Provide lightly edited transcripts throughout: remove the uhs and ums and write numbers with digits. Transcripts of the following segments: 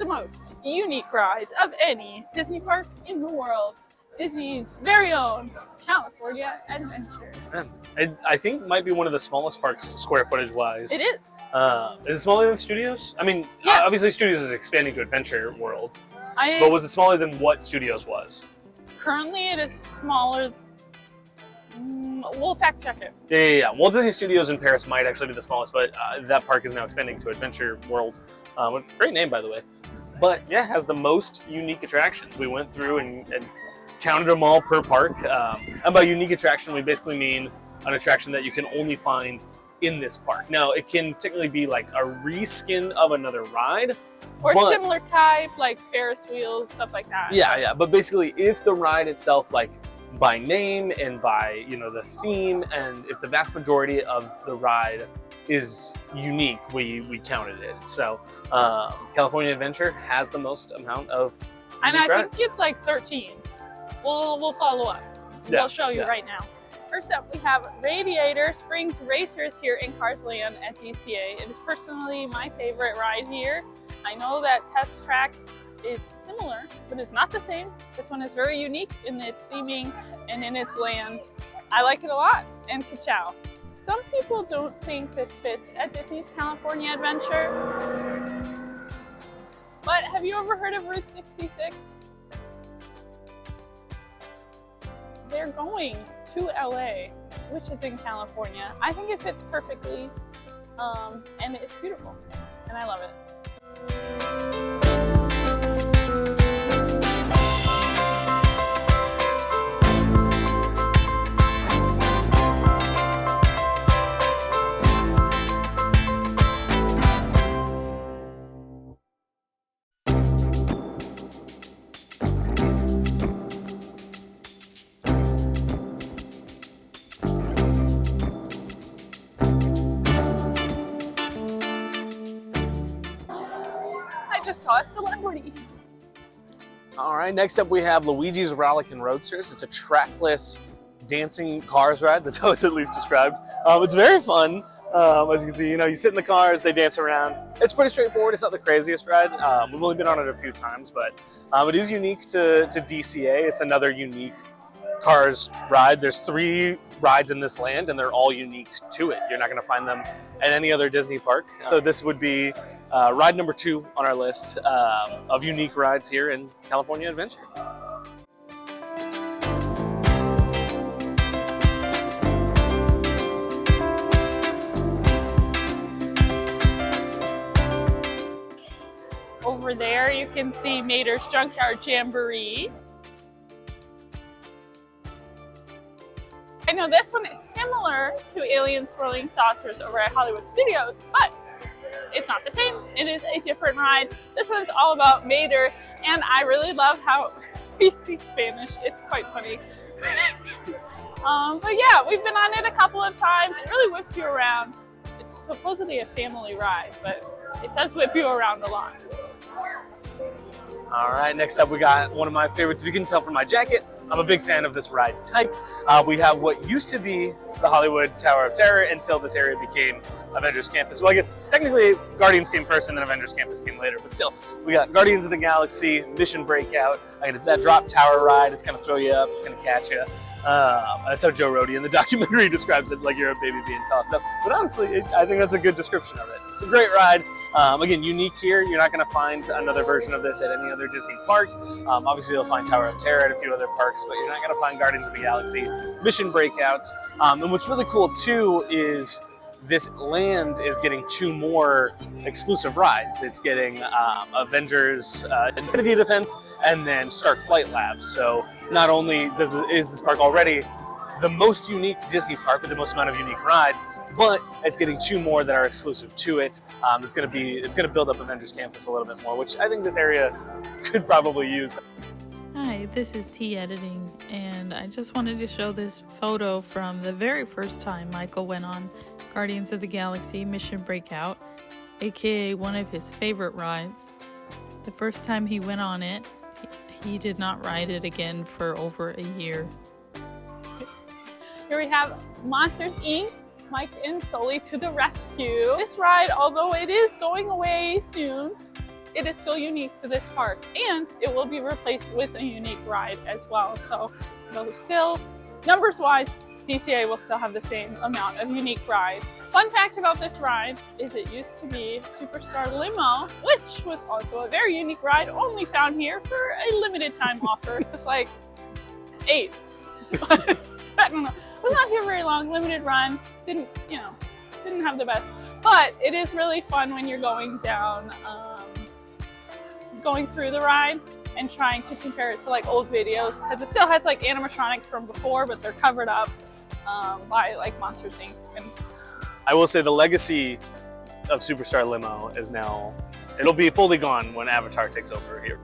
the most unique rides of any Disney park in the world. Disney's very own California Adventure. I think might be one of the smallest parks square footage wise. It is. Is it smaller than Studios? I mean, Yeah. obviously Studios is expanding to Adventure World, I but was it smaller than what Studios was? currently it is smaller. We'll fact check it. Yeah. Walt Disney Studios in Paris might actually be the smallest, but that park is now expanding to Adventure World. Great name, by the way. But yeah, has the most unique attractions. We went through and counted them all per park. And by unique attraction, we basically mean an attraction that you can only find in this park. Now, it can technically be like a reskin of another ride. Or similar type, like Ferris wheels, stuff like that. Yeah. But basically, if the ride itself, like by name and by, the theme, and if the vast majority of the ride is unique, we counted it. So California Adventure has the most amount of and I rides. think it's like 13. We'll follow up. We'll show you right now. First up, we have Radiator Springs Racers here in Cars Land at DCA. It is personally my favorite ride here. I know that Test Track is similar, but it's not the same. This one is very unique in its theming and in its land. I like it a lot. And ka-chow. Some people don't think this fits at Disney's California Adventure. But have you ever heard of Route 66? They're going to LA, which is in California. I think it fits perfectly, and it's beautiful, and I love it. Saw a celebrity. All right, next up we have Luigi's Rollickin' Roadsters. It's a trackless dancing cars ride. That's how it's at least described. It's very fun. As you can see, you sit in the cars, they dance around. It's pretty straightforward. It's not the craziest ride. We've only been on it a few times, but it is unique to DCA. It's another unique Cars ride. There's 3 rides in this land, and they're all unique to it. You're not going to find them at any other Disney park. So this would be ride number 2 on our list of unique rides here in California Adventure. Over there, you can see Mater's Junkyard Jamboree. I know this one is similar to Alien Swirling Saucers over at Hollywood Studios, but it's not the same. It is a different ride. This one's all about Mater, and I really love how he speaks Spanish. It's quite funny. But yeah, we've been on it a couple of times. It really whips you around. It's supposedly a family ride, but it does whip you around a lot. All right, next up we got one of my favorites. If you can tell from my jacket, I'm a big fan of this ride type. We have what used to be the Hollywood Tower of Terror until this area became Avengers Campus. Well, I guess technically Guardians came first and then Avengers Campus came later, but still, we got Guardians of the Galaxy, Mission Breakout. It's that drop tower ride. It's going to throw you up. It's going to catch you. That's how Joe Rohde in the documentary describes it, like you're a baby being tossed up. But honestly, I think that's a good description of it. It's a great ride. Again, unique here. You're not going to find another version of this at any other Disney park. Obviously, you'll find Tower of Terror at a few other parks, but you're not going to find Guardians of the Galaxy, Mission Breakout. And what's really cool, too, is this land is getting 2 more exclusive rides. It's getting Avengers Infinity Defense and then Stark Flight Labs. So not only is this park already the most unique Disney park with the most amount of unique rides, but it's getting 2 more that are exclusive to it. It's going to build up Avengers Campus a little bit more, which I think this area could probably use. Hi, this is T Editing, and I just wanted to show this photo from the very first time Michael went on Guardians of the Galaxy Mission Breakout, aka one of his favorite rides. The first time he went on it, he did not ride it again for over a year. Here we have Monsters, Inc. Mike and Sully to the rescue. This ride, although it is going away soon, it is still unique to this park, and it will be replaced with a unique ride as well. So it'll still, numbers wise, DCA will still have the same amount of unique rides. Fun fact about this ride is it used to be Superstar Limo, which was also a very unique ride, only found here for a limited time offer. It's like 8. I don't know. Was not here very long, limited run, didn't have the best. But it is really fun when you're going down, going through the ride and trying to compare it to like old videos, because it still has like animatronics from before, but they're covered up by like Monsters Inc. And I will say the legacy of Superstar Limo is now, it'll be fully gone when Avatar takes over here.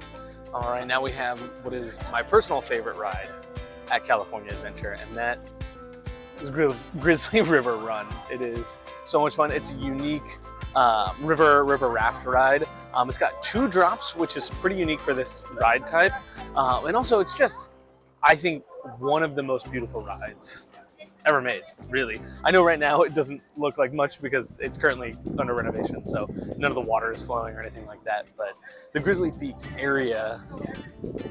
All right, now we have what is my personal favorite ride at California Adventure, and that is Grizzly River Run. It is so much fun. It's a unique river raft ride. It's got 2 drops, which is pretty unique for this ride type. And also it's just, I think, one of the most beautiful rides ever made, really. I know right now it doesn't look like much because it's currently under renovation, so none of the water is flowing or anything like that. But the Grizzly Peak area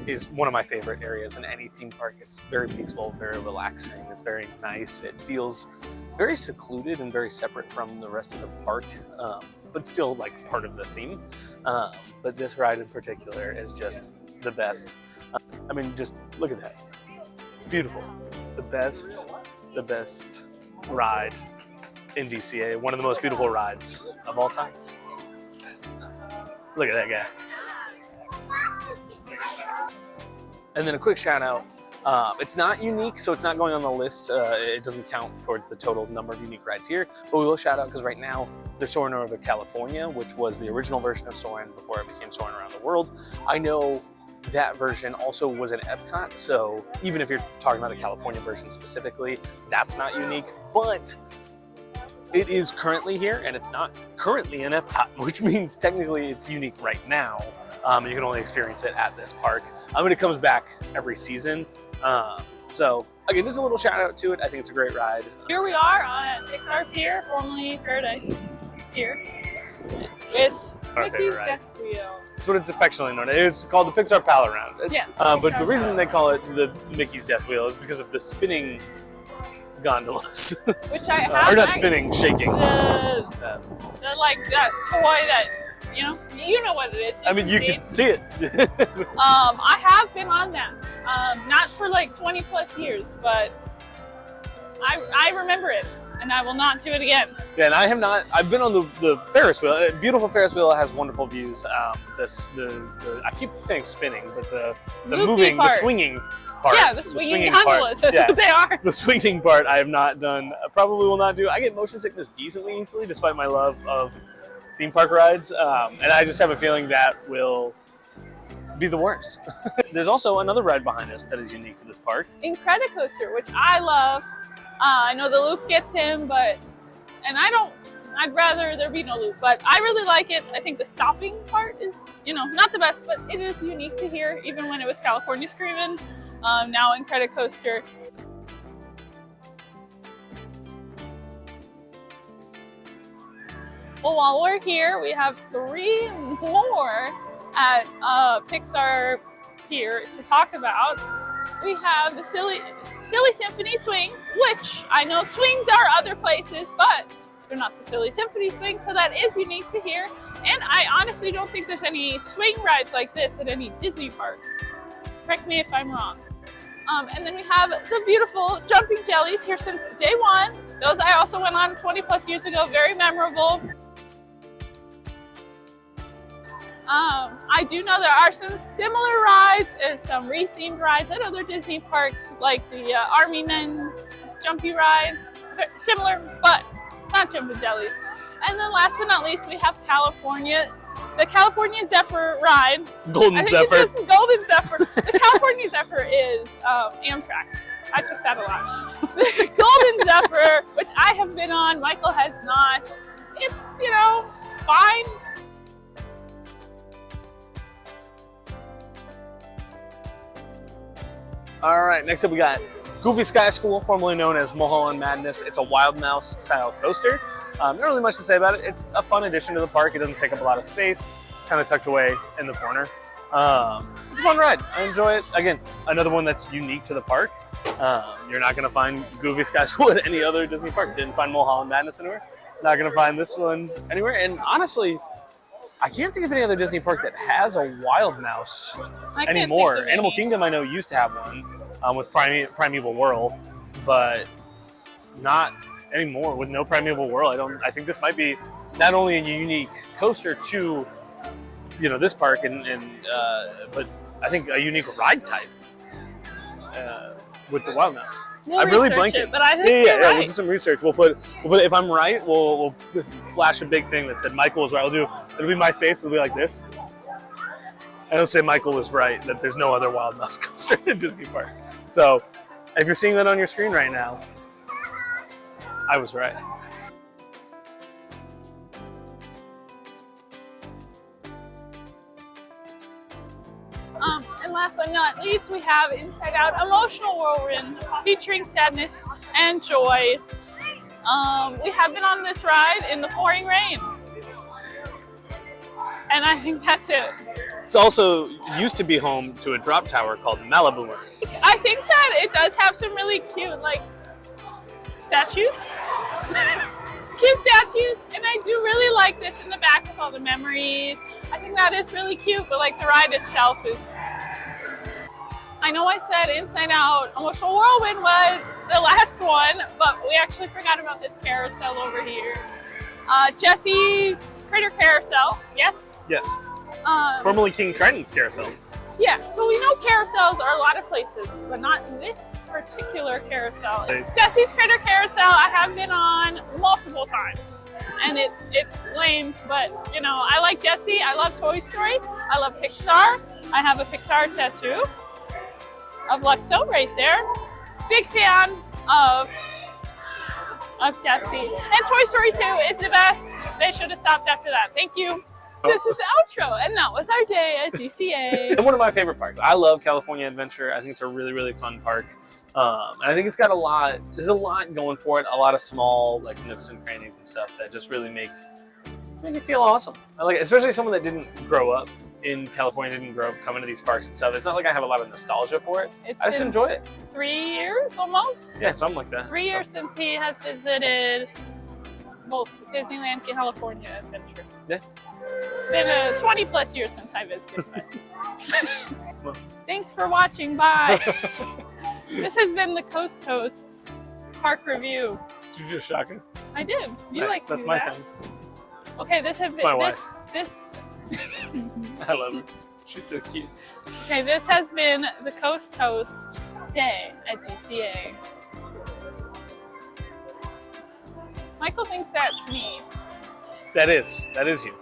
is one of my favorite areas in any theme park. It's very peaceful, very relaxing. It's very nice. It feels very secluded and very separate from the rest of the park, but still like part of the theme. But this ride in particular is just the best. I mean, just look at that. It's beautiful. The best ride in DCA. One of the most beautiful rides of all time. Look at that guy. And then a quick shout out. It's not unique, so it's not going on the list. It doesn't count towards the total number of unique rides here, but we will shout out because right now they're Soarin' over California, which was the original version of Soarin' before it became Soarin' Around the World. I know that version also was in Epcot, so even if you're talking about the California version specifically, that's not unique, but it is currently here and it's not currently in Epcot, which means technically it's unique right now. You can only experience it at this park. It comes back every season. So again, just a little shout out to it. I think it's a great ride. Here we are on Pixar Pier, formerly Paradise Pier, with Mickey's Death Wheel. That's what it's affectionately known as. It's called the Pixar Pal Around. Yes. But the reason they call it the Mickey's Death Wheel is because of the spinning gondolas. Which I have. Or not spinning, shaking. The like that toy that, you know what it is. You can see it. I have been on that. Not for like 20 plus years, but I remember it. And I will not do it again. Yeah, and I have not. I've been on the Ferris wheel. A beautiful Ferris wheel, has wonderful views. I keep saying spinning, but the moving, part. the swinging part. Yeah, the swinging gondolas. That's what they are. The swinging part I have not done. Probably will not do. I get motion sickness decently easily, despite my love of theme park rides, and I just have a feeling that will be the worst. There's also another ride behind us that is unique to this park. Incredicoaster, which I love. I know the loop gets him, I'd rather there be no loop, but I really like it. I think the stopping part is, not the best, but it is unique to here, even when it was California Screamin'. Now Incredicoaster. Well, while we're here, we have 3 more at Pixar Pier to talk about. We have the Silly Symphony swings, which I know swings are other places, but they're not the Silly Symphony swing, so that is unique to here. And I honestly don't think there's any swing rides like this at any Disney parks. Correct me if I'm wrong. And then we have the beautiful jumping jellies here since day 1. Those I also went on 20 plus years ago, very memorable. I do know there are some similar rides and some rethemed rides at other Disney parks, like the Army Men Jumpy ride. Similar, but it's not jumping jellies. And then last but not least, we have the California Zephyr ride. Golden Zephyr. It's just Golden Zephyr. The California Zephyr is Amtrak. I took that a lot. The Golden Zephyr, which I have been on, Michael has not. It's, it's fine. All right, next up we got Goofy Sky School, formerly known as Mulholland Madness. It's a Wild Mouse style coaster. Not really much to say about it. It's a fun addition to the park. It doesn't take up a lot of space. kind of tucked away in the corner. It's a fun ride. I enjoy it. Again, another one that's unique to the park. You're not going to find Goofy Skies Wood at any other Disney park. Didn't find Mulholland Madness anywhere. Not going to find this one anywhere. And honestly, I can't think of any other Disney park that has a wild mouse anymore. Animal Kingdom, I know, used to have one with Primeval Whirl, but not anymore with no Primeval Whirl. I think this might be not only a unique coaster to this park, but I think a unique ride type with the wild mouse. We'll I really research blanked it, but I think you're We'll right. do some research. We'll put if I'm right, we'll flash a big thing that said Michael was right. It'll be my face. It'll be like this. And it'll say Michael was right, that there's no other wild mouse coaster in Disney Park. So if you're seeing that on your screen right now, I was right. And last but not least, we have Inside Out Emotional Whirlwind featuring sadness and joy. We have been on this ride in the pouring rain. And I think that's it. It's also used to be home to a drop tower called Malibu. I think that it does have some really cute, statues. Cute statues. And I do really like this in the back with all the memories. I think that is really cute, but the ride itself is... I know I said Inside Out Emotional Whirlwind was the last one, but we actually forgot about this carousel over here. Jesse's Critter Carousel, yes? Yes. Formerly King Triton's carousel. Yeah, so we know carousels are a lot of places, but not this particular carousel. Jesse's Critter Carousel I have been on multiple times, and it's lame, but I like Jesse, I love Toy Story, I love Pixar, I have a Pixar tattoo of Luxo right there. Big fan of Jesse. And Toy Story 2 is the best. They should have stopped after that. Thank you. This is the outro, and that was our day at DCA. And one of my favorite parks. I love California Adventure. I think it's a really, really fun park. And I think it's got there's a lot going for it. A lot of small nooks and crannies and stuff that just really make you feel awesome. I like it, especially someone that didn't grow up in California, didn't grow up coming to these parks and stuff. It's not like I have a lot of nostalgia for it. I just enjoy it. 3 years almost? Yeah, something like that. 3 years since he has visited both Disneyland, California Adventure. Yeah. It's been 20 plus years since I visited. Thanks for watching. Bye. This has been the Coast Hosts Park Review. Did you just shocking? I did. You Nice. like to That's do my that? thing. Okay, this has It's been my wife. this. I love her. She's so cute. Okay, this has been the Coast Host Day at DCA. Michael thinks that's me. That is you.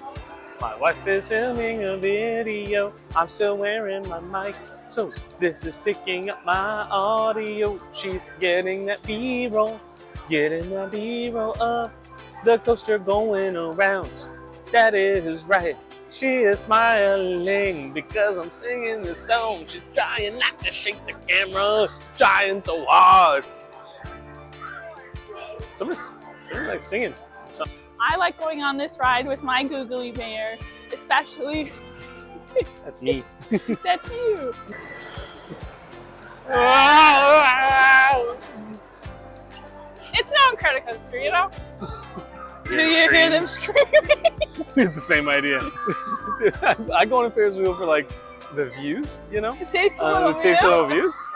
My wife is filming a video. I'm still wearing my mic, so this is picking up my audio. She's getting that B-roll of the coaster going around. That is right. She is smiling because I'm singing this song. She's trying not to shake the camera. She's trying so hard. Somebody's singing. I like going on this ride with my googly bear, especially. That's me. That's you. It's no Incredicoaster, you know? Do you hear them screaming? We had the same idea. Dude, I go on a Ferris wheel for the views, The taste of the taste of the views.